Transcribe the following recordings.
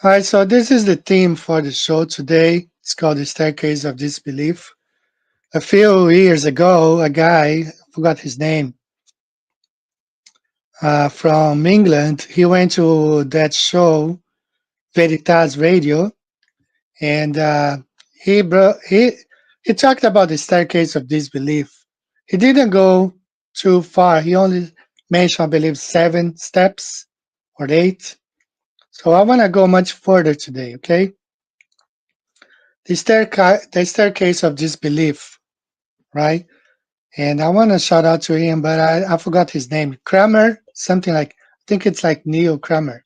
All right, so this is the theme for the show today. It's called The Staircase of Disbelief. A few years ago, a guy, I forgot his name, from England, he went to that show, Veritas Radio, and he talked about the Staircase of Disbelief. He didn't go too far. He only mentioned, I believe, 7 steps or 8. So I want to go much further today, okay? The staircase of disbelief, right? And I want to shout out to him, but I forgot his name. Kramer, something like, I think it's like Neil Kramer.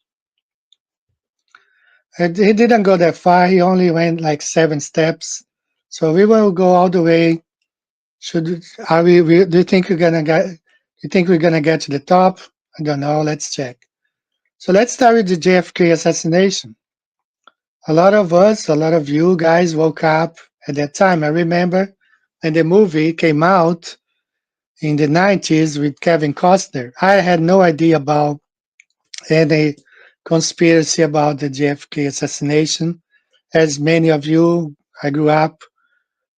And he didn't go that far. He only went like 7 steps. So we will go all the way. Should are we do you think we're gonna get? You think we're gonna get to the top? I don't know. Let's check. So let's start with the JFK assassination. A lot of us, a lot of you guys woke up at that time. I remember when the movie came out in the 90s with Kevin Costner. I had no idea about any conspiracy about the JFK assassination. As many of you, I grew up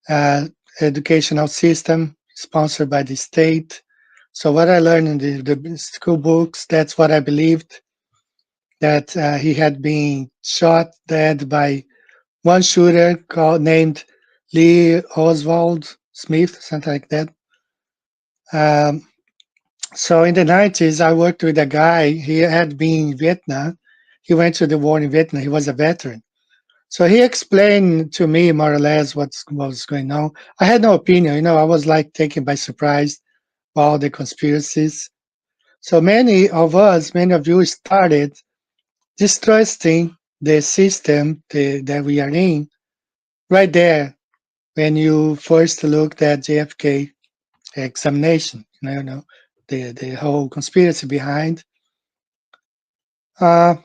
uh, educational system sponsored by the state. So what I learned in the school books, that's what I believed, that he had been shot dead by one shooter named Lee Oswald Smith, something like that. Um, so in the 90s, I worked with a guy. He had been in Vietnam. He went to the war in Vietnam. He was a veteran. So he explained to me more or less what was going on. I had no opinion. I was like taken by surprise by all the conspiracies. So many of us, many of you started distrusting the system that we are in right there when you first looked at JFK examination, the whole conspiracy behind. Uh,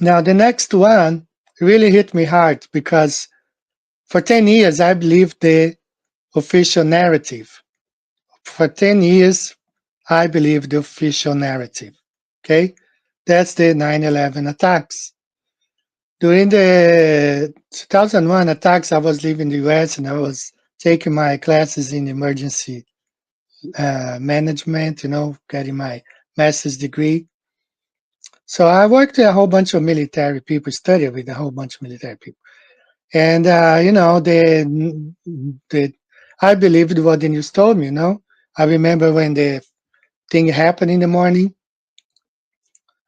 Now, the next one really hit me hard because for 10 years I believed the official narrative. For 10 years, I believed the official narrative. Okay? That's the 9/11 attacks. During the 2001 attacks, I was living in the US and I was taking my classes in emergency management, getting my master's degree. So I worked with a whole bunch of military people, studied with a whole bunch of military people. And, the I believed what the news told me. I remember when the thing happened in the morning,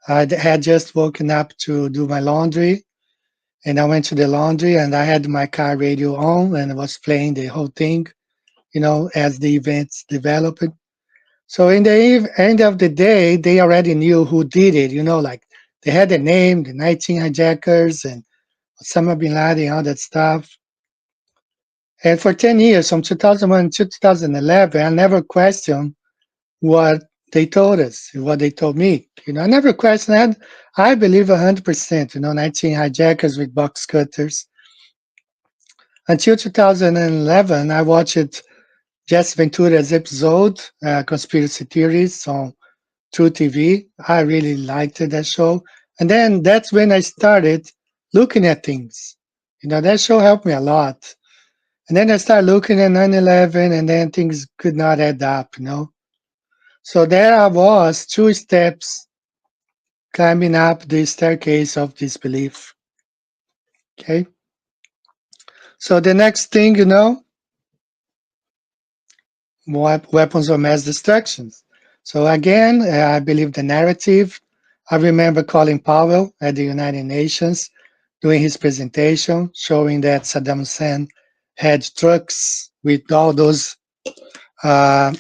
I had just woken up to do my laundry. And I went to the laundry and I had my car radio on and I was playing the whole thing, as the events developed. So in the end of the day, they already knew who did it. Like they had a name, the 19 hijackers and Osama bin Laden, all that stuff. And for 10 years, from 2001 to 2011, I never questioned what they told us, what they told me. I never questioned that. I believe 100%, 19 hijackers with box cutters. Until 2011, I watched Jesse Ventura's episode, Conspiracy Theories, on True TV. I really liked that show. And then that's when I started looking at things. That show helped me a lot. And then I started looking at 9/11, and then things could not add up. So there I was, 2 steps climbing up the staircase of disbelief. Okay. So the next thing, weapons of mass destruction. So again, I believe the narrative. I remember Colin Powell at the United Nations doing his presentation, showing that Saddam Hussein had trucks with uh,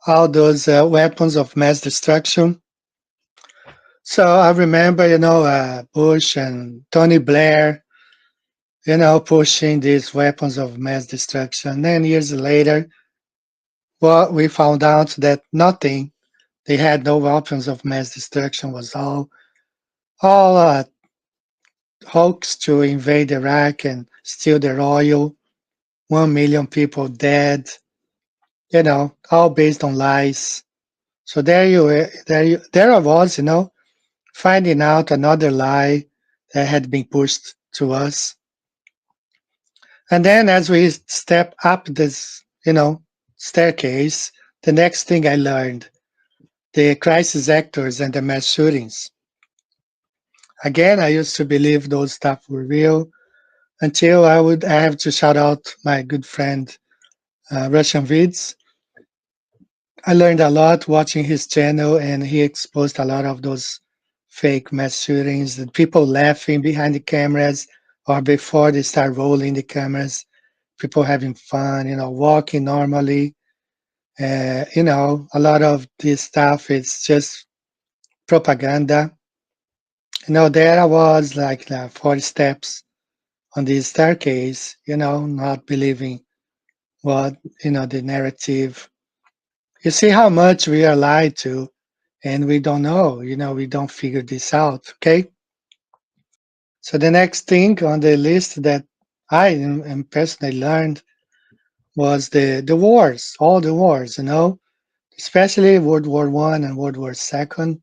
all those weapons of mass destruction. So I remember, Bush and Tony Blair, pushing these weapons of mass destruction. Then years later, well, we found out that nothing. They had no weapons of mass destruction. Was all hoax to invade Iraq and steal their oil. 1 million people dead. All based on lies. So there I was. finding out another lie that had been pushed to us. And then as we step up this, staircase, the next thing I learned, the crisis actors and the mass shootings. Again, I used to believe those stuff were real until I have to shout out my good friend Russian Vids. I learned a lot watching his channel, and he exposed a lot of those fake mass shootings, the people laughing behind the cameras or before they start rolling the cameras, people having fun, walking normally. A lot of this stuff is just propaganda. There I was like 40 steps on this staircase, not believing what, the narrative. You see how much we are lied to and we don't know, we don't figure this out. Okay. So the next thing on the list that I personally learned was the wars, all the wars, especially World War One and World War Second,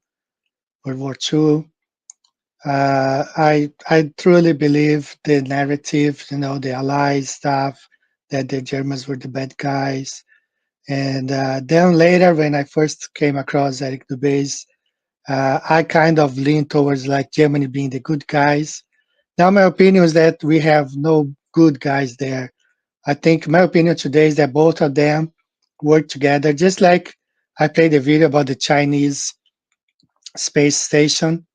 World War Two. I truly believe the narrative, the Allies stuff, that the Germans were the bad guys. And then later, when I first came across Eric Dubé's, I kind of leaned towards like Germany being the good guys. Now, my opinion is that we have no good guys there. I think my opinion today is that both of them work together, just like I played a video about the Chinese space station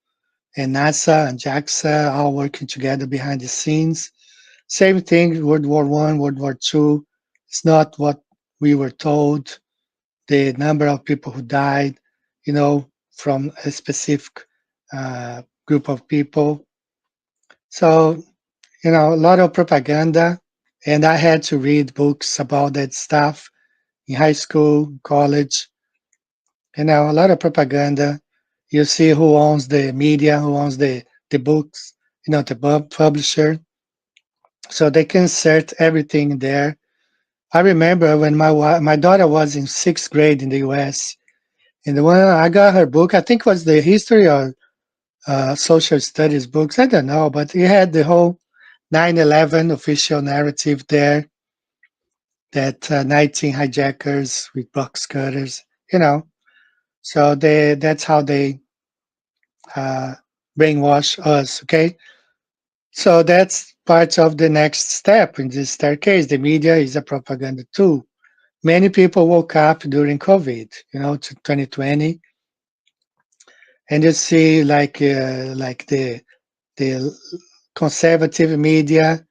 and NASA and JAXA all working together behind the scenes. Same thing, World War One, World War Two. It's not what we were told. The number of people who died, from a specific group of people. So, a lot of propaganda. And I had to read books about that stuff in high school, college, a lot of propaganda. You see who owns the media, who owns the books, the publisher. So they can insert everything there. I remember when my daughter was in sixth grade in the U.S. and when I got her book, I think it was the history or social studies books. I don't know, but it had the whole 9/11 official narrative there. That 19 hijackers with box cutters, you know. So that's how they uh, brainwash us. Okay, so that's part of the next step in this staircase. The media is a propaganda tool. Many people woke up during COVID, to 2020, and you see like the conservative media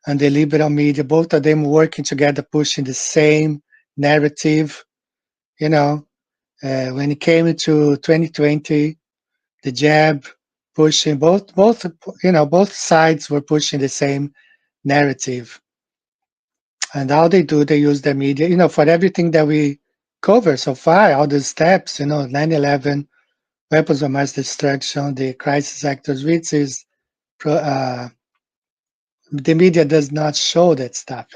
and the liberal media, both of them working together, pushing the same narrative. You know, when it came to 2020, the jab pushing both sides were pushing the same narrative. And how they do, they use the media, for everything that we cover so far, all the steps, 9/11, weapons of mass destruction, the crisis actors, which is the media does not show that stuff.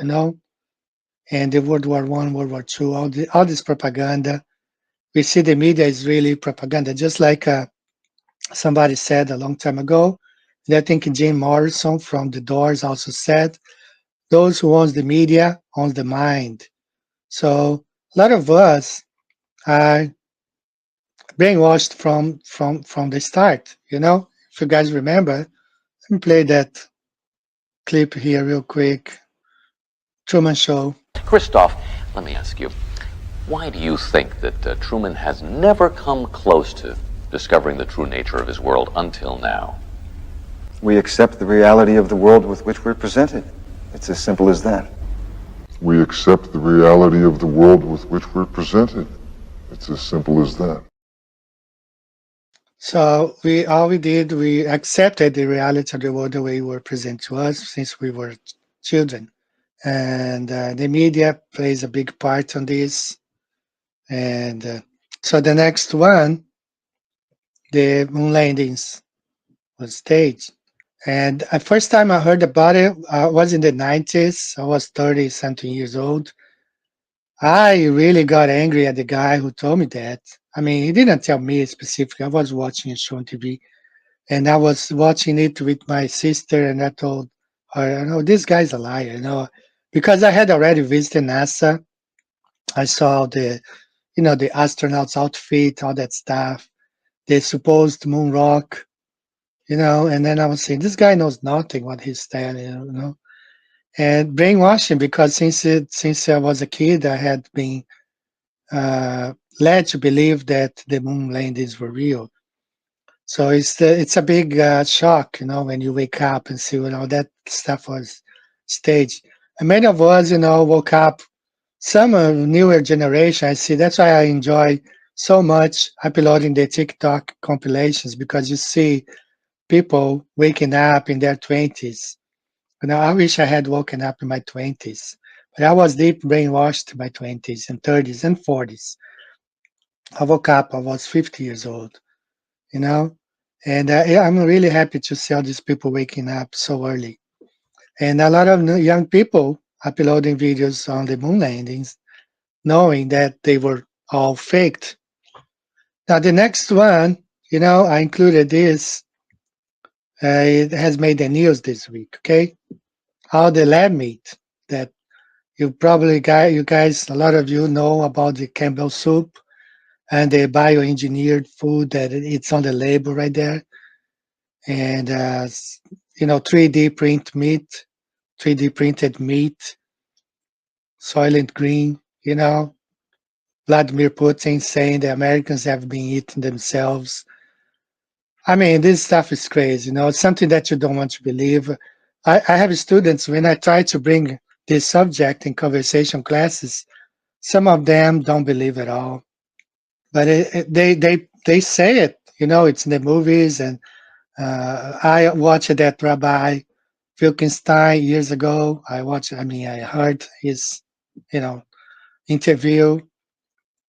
And the World War One, World War Two, all this propaganda. We see the media is really propaganda, just like somebody said a long time ago. And I think Jim Morrison from The Doors also said, "Those who owns the media owns the mind." So a lot of us are brainwashed from the start. If you guys remember, let me play that clip here real quick. Truman Show. Christoph, let me ask you, why do you think that Truman has never come close to discovering the true nature of his world until now? We accept the reality of the world with which we're presented. It's as simple as that. We accept the reality of the world with which we're presented. It's as simple as that. So we accepted the reality of the world the way it were presented to us since we were children, and the media plays a big part on this. And so the next one, the moon landings was staged. And the first time I heard about it was in the 90s. I was 30 something years old. I really got angry at the guy who told me that. I mean, he didn't tell me specifically. I was watching a show on TV. And I was watching it with my sister, and I told her, this guy's a liar, because I had already visited NASA. I saw the astronauts outfit, all that stuff, the supposed moon rock, and then I was saying, this guy knows nothing what he's telling, and brainwashing, because since I was a kid, I had been led to believe that the moon landings were real. So it's a big shock, when you wake up and see, that stuff was staged. And many of us, woke up. Some newer generation, I see. That's why I enjoy so much uploading the TikTok compilations, because you see people waking up in their 20s. I wish I had woken up in my 20s, but I was deep brainwashed in my 20s and 30s and 40s. I woke up, I was 50 years old, you know, and yeah, I'm really happy to see all these people waking up so early. And a lot of young people uploading videos on the moon landings, knowing that they were all faked. Now, the next one, I included this. It has made the news this week, okay? All the lab meat that you guys, a lot of you know about the Campbell soup and the bioengineered food that it's on the label right there. And, 3D print meat, 3D printed meat, Soylent Green, Vladimir Putin saying the Americans have been eating themselves. I mean, this stuff is crazy, it's something that you don't want to believe. I have students, when I try to bring this subject in conversation classes, some of them don't believe at all, but they say it. It's in the movies, and I watched that Rabbi Wilkenstein years ago. I heard his, you know, interview.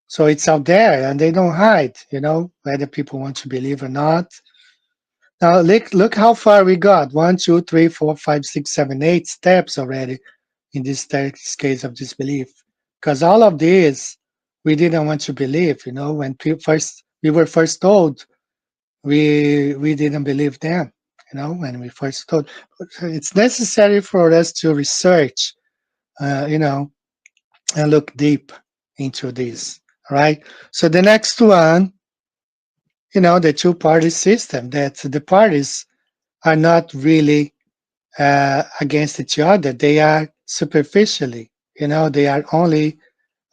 So it's out there, and they don't hide. Whether people want to believe or not. Now look how far we got. 1, 2, 3, 4, 5, 6, 7, 8 steps already in this staircase of disbelief. Because all of these we didn't want to believe, when we were first told, we didn't believe them, when we first told. It's necessary for us to research, and look deep into this. All right. So the next one, the two-party system, that the parties are not really against each other. They are superficially, they are only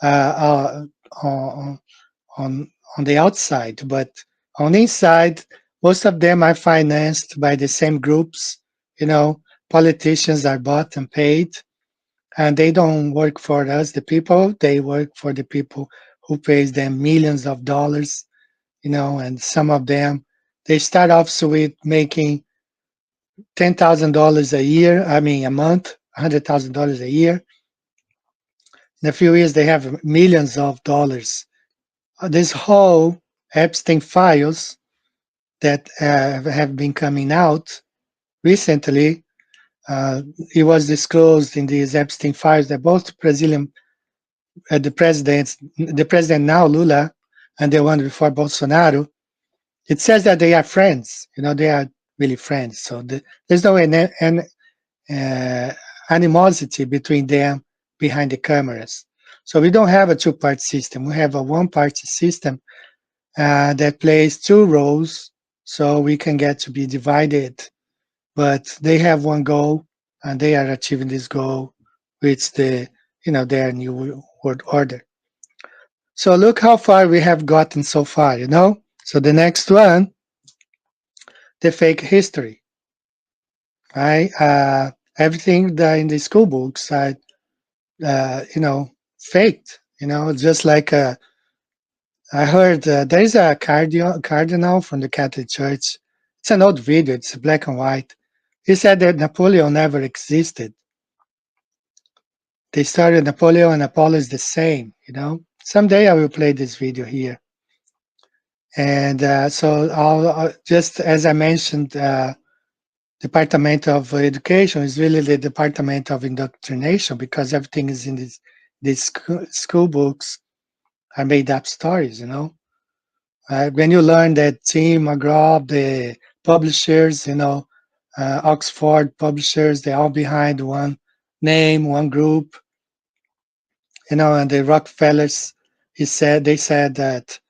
on, on the outside, but on the inside, most of them are financed by the same groups. Politicians are bought and paid, and they don't work for us, the people. They work for the people who pays them millions of dollars. And some of them, they start off with making $10,000 a year. I mean, a month, $100,000 a year. In a few years, they have millions of dollars. This whole Epstein files that have been coming out recently, it was disclosed in these Epstein files that both Brazilian, the president now, Lula, and the one before Bolsonaro, it says that they are friends. They are really friends. So there's no animosity between them behind the cameras. So we don't have a two-party system. We have a one-party system that plays two roles, so we can get to be divided. But they have one goal, and they are achieving this goal, which their new world order. So look how far we have gotten so far. So the next one, the fake history. Right? Everything that in the school books are faked. Just like I heard there is a cardinal from the Catholic Church. It's an old video. It's black and white. He said that Napoleon never existed. They started Napoleon and Apollo is the same. Someday I will play this video here. And so just as I mentioned, Department of Education is really the Department of Indoctrination, because everything is in these school books are made up stories. When you learn that Tim McGraw, the publishers, Oxford publishers, they're all behind one name, one group, and the Rockefellers, they said that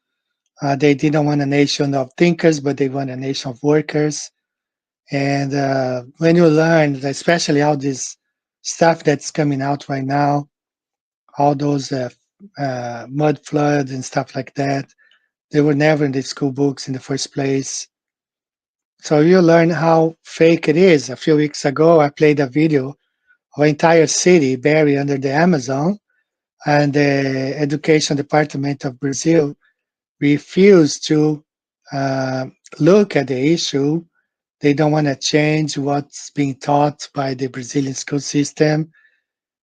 they didn't want a nation of thinkers, but they want a nation of workers. And when you learn, especially all this stuff that's coming out right now, all those mud floods and stuff like that, they were never in the school books in the first place. So you learn how fake it is. A few weeks ago, I played a video of an entire city buried under the Amazon, and the Education Department of Brazil refused to uh, look at the issue. They don't want to change what's being taught by the Brazilian school system.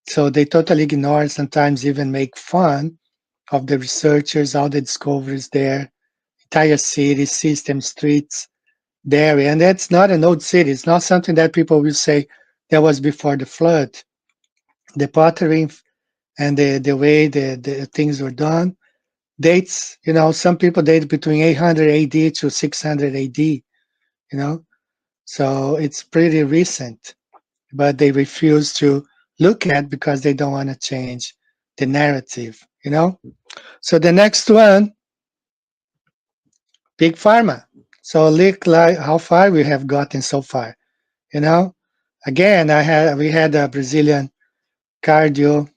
So they totally ignore, sometimes even make fun of the researchers, all the discoveries there, entire city, system, streets, dairy. And that's not an old city. It's not something that people will say that was before the flood. The pottery and the way the things were done dates, some people date between 800 AD to 600 AD, you know. So it's pretty recent, but they refuse to look at because they don't want to change the narrative. So the next one, big pharma. So look like how far we have gotten so far. You know, again, we had a Brazilian cardio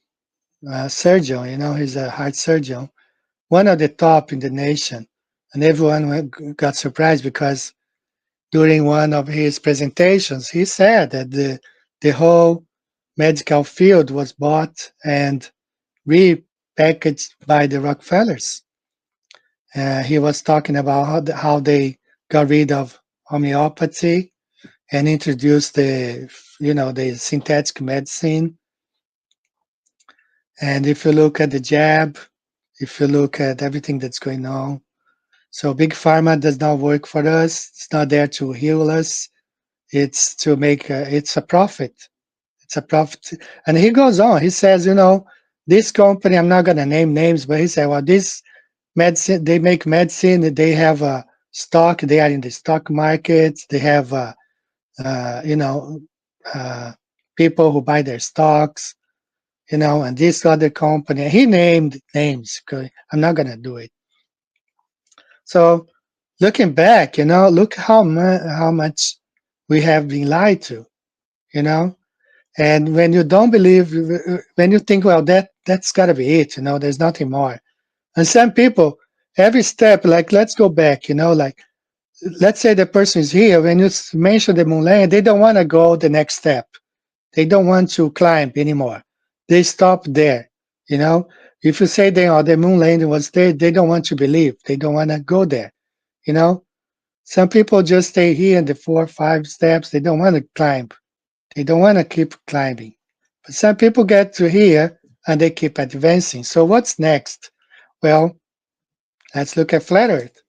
surgeon. He's a heart surgeon, one of the top in the nation, and everyone got surprised because during one of his presentations, he said that the whole medical field was bought and repackaged by the Rockefellers. He was talking about how they got rid of homeopathy and introduced the synthetic medicine. And if you look at the jab, if you look at everything that's going on, so big pharma does not work for us. It's not there to heal us. It's to make it's a profit. It's a profit. And he goes on. He says, this company, I'm not going to name names, but he said, well, this medicine, they make medicine. They have a stock. They are in the stock market. They have, you know, people who buy their stocks, and this other company. He named names. Okay? I'm not going to do it. So looking back, look how much we have been lied to, you know. And when you don't believe, when you think, well, that's got to be it, there's nothing more. And some people, every step, like let's go back, like let's say the person is here. When you mention the moon landing, they don't want to go the next step. They don't want to climb anymore. They stop there, you know. If you say the moon landing was there, they don't want to believe. They don't want to go there, you know. Some people just stay here in the 4 or 5 steps. They don't want to climb. They don't want to keep climbing. But some people get to here and they keep advancing. So what's next? Well, let's look at flat Earth.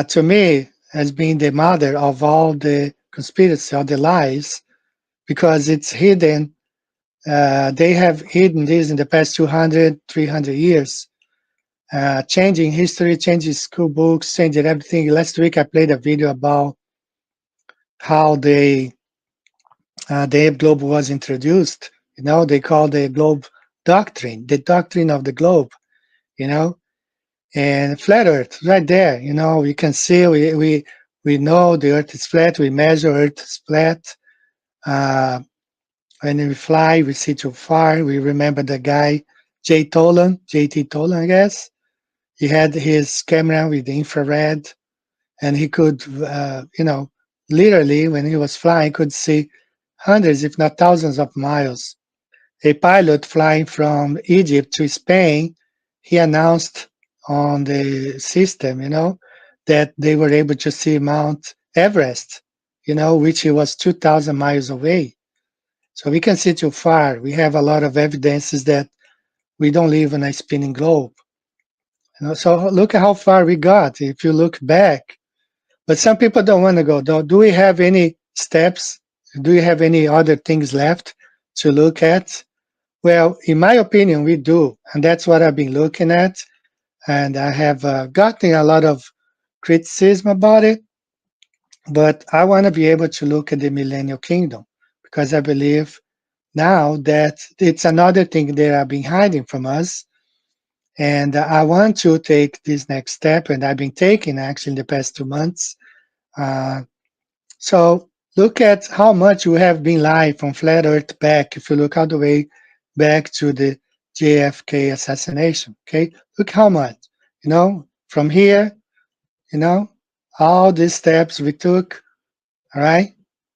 To me, has been the mother of all the conspiracy, all the lies, because it's hidden. They have hidden this in the past 200, 300 years, changing history, changing school books, changing everything. Last week, I played a video about how the globe was introduced. They call the globe doctrine, the doctrine of the globe, you know, and flat Earth right there. We can see, we know the Earth is flat. We measure Earth is flat. When we fly, we see too far. We remember the guy, JT Tolan, I guess. He had his camera with the infrared, and he could, literally, when he was flying, could see hundreds, if not thousands of miles. A pilot flying from Egypt to Spain, he announced on the system, that they were able to see Mount Everest, which was 2,000 miles away. So we can see too far. We have a lot of evidences that we don't live in a spinning globe. So look at how far we got if you look back. But some people don't want to go. Do we have any steps? Do we have any other things left to look at? Well, in my opinion, we do. And that's what I've been looking at. And I have gotten a lot of criticism about it. But I want to be able to look at the millennial kingdom because I believe now that it's another thing they are being hiding from us. And I want to take this next step, and I've been taking actually in the past 2 months. Uh, so look at how much we have been live from flat Earth back. If you look all the way back to the JFK assassination, okay, look how much, from here, you know, all these steps we took, all right,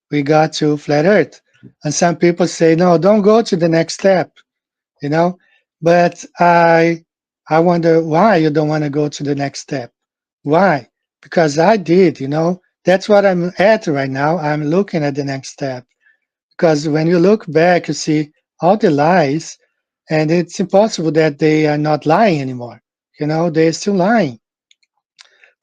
we got to flat Earth. And some people say, no, don't go to the next step, you know. But I wonder why you don't want to go to the next step. Why? Because I did, That's what I'm at right now. I'm looking at the next step. Because when you look back, you see all the lies, and it's impossible that they are not lying anymore. They're still lying.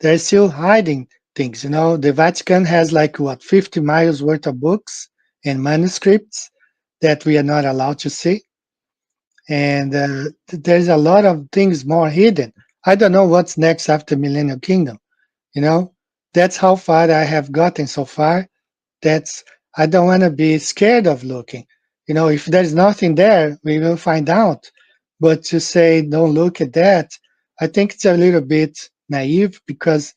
They're still hiding things. The Vatican has like what 50 miles worth of books and manuscripts that we are not allowed to see, and there's a lot of things more hidden. I don't know what's next after Millennial Kingdom. You know, that's how far I have gotten so far. That's I don't want to be scared of looking. If there's nothing there, we will find out. But to say don't look at that, I think it's a little bit naive because,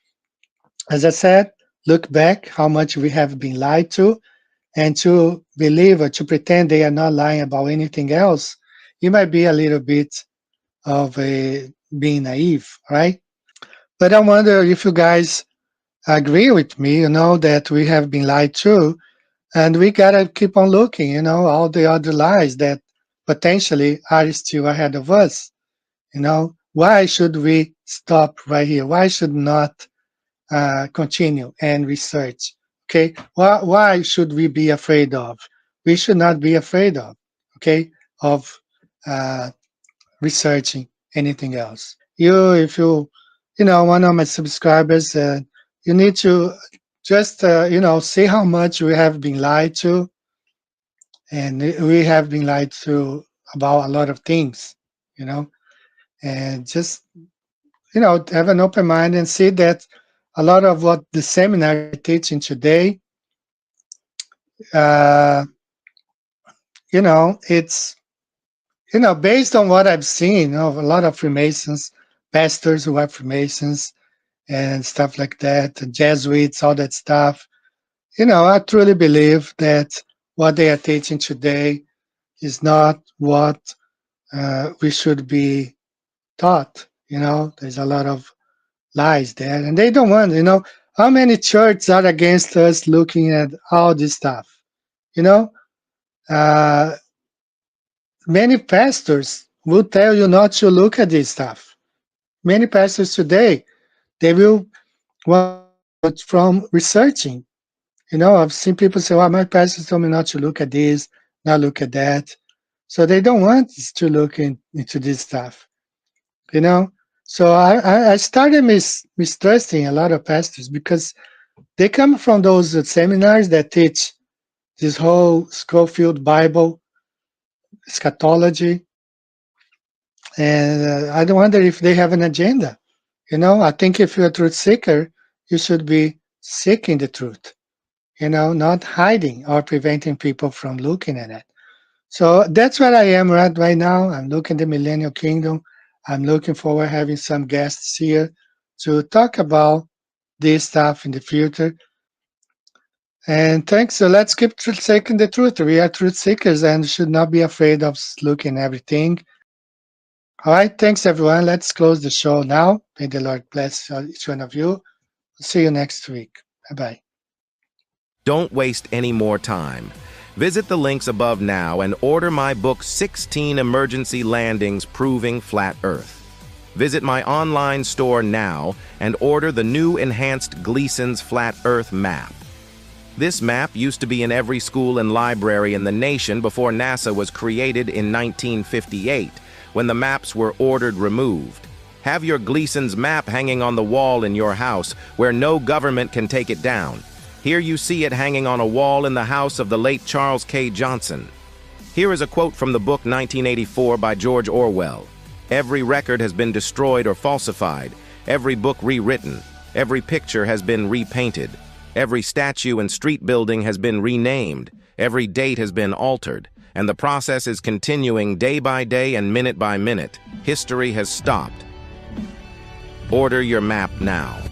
as I said, look back how much we have been lied to, and to believe or to pretend they are not lying about anything else, it might be a little bit of a being naive, right? But I wonder if you guys agree with me, that we have been lied to, and we gotta keep on looking, all the other lies that potentially are still ahead of us. Why should we stop right here? Why should not continue and research? Okay, why should we be afraid of? We should not be afraid of, okay, of uh, researching anything else. If one of my subscribers, you need to just, see how much we have been lied to, and we have been lied to about a lot of things, you know, and just, have an open mind and see that a lot of what the seminars are teaching today, uh, it's, based on what I've seen, a lot of Freemasons, pastors who are Freemasons and stuff like that, the Jesuits, all that stuff. I truly believe that what they are teaching today is not what we should be taught. There's a lot of lies there, and they don't want. How many churches are against us looking at all this stuff? You know, uh, many pastors will tell you not to look at this stuff. Many pastors today, they will want to stop you from researching. I've seen people say, well, my pastor told me not to look at this, not look at that. So they don't want us to look into this stuff, you know? So I started mistrusting a lot of pastors because they come from those seminars that teach this whole Schofield Bible eschatology. And I wonder if they have an agenda. I think if you're a truth seeker, you should be seeking the truth, not hiding or preventing people from looking at it. So that's where I am right now. I'm looking at the Millennial Kingdom. I'm looking forward having some guests here to talk about this stuff in the future. And thanks. So let's keep seeking the truth. We are truth seekers and should not be afraid of looking at everything. All right. Thanks, everyone. Let's close the show now. May the Lord bless each one of you. See you next week. Bye-bye. Don't waste any more time. Visit the links above now and order my book 16 Emergency Landings Proving Flat Earth. Visit my online store now and order the new enhanced Gleason's Flat Earth map. This map used to be in every school and library in the nation before NASA was created in 1958, when the maps were ordered removed. Have your Gleason's map hanging on the wall in your house where no government can take it down. Here you see it hanging on a wall in the house of the late Charles K. Johnson. Here is a quote from the book 1984 by George Orwell. Every record has been destroyed or falsified, every book rewritten, every picture has been repainted, Every statue and street building has been renamed, every date has been altered, and the process is continuing day by day and minute by minute. History has stopped. Order your map now.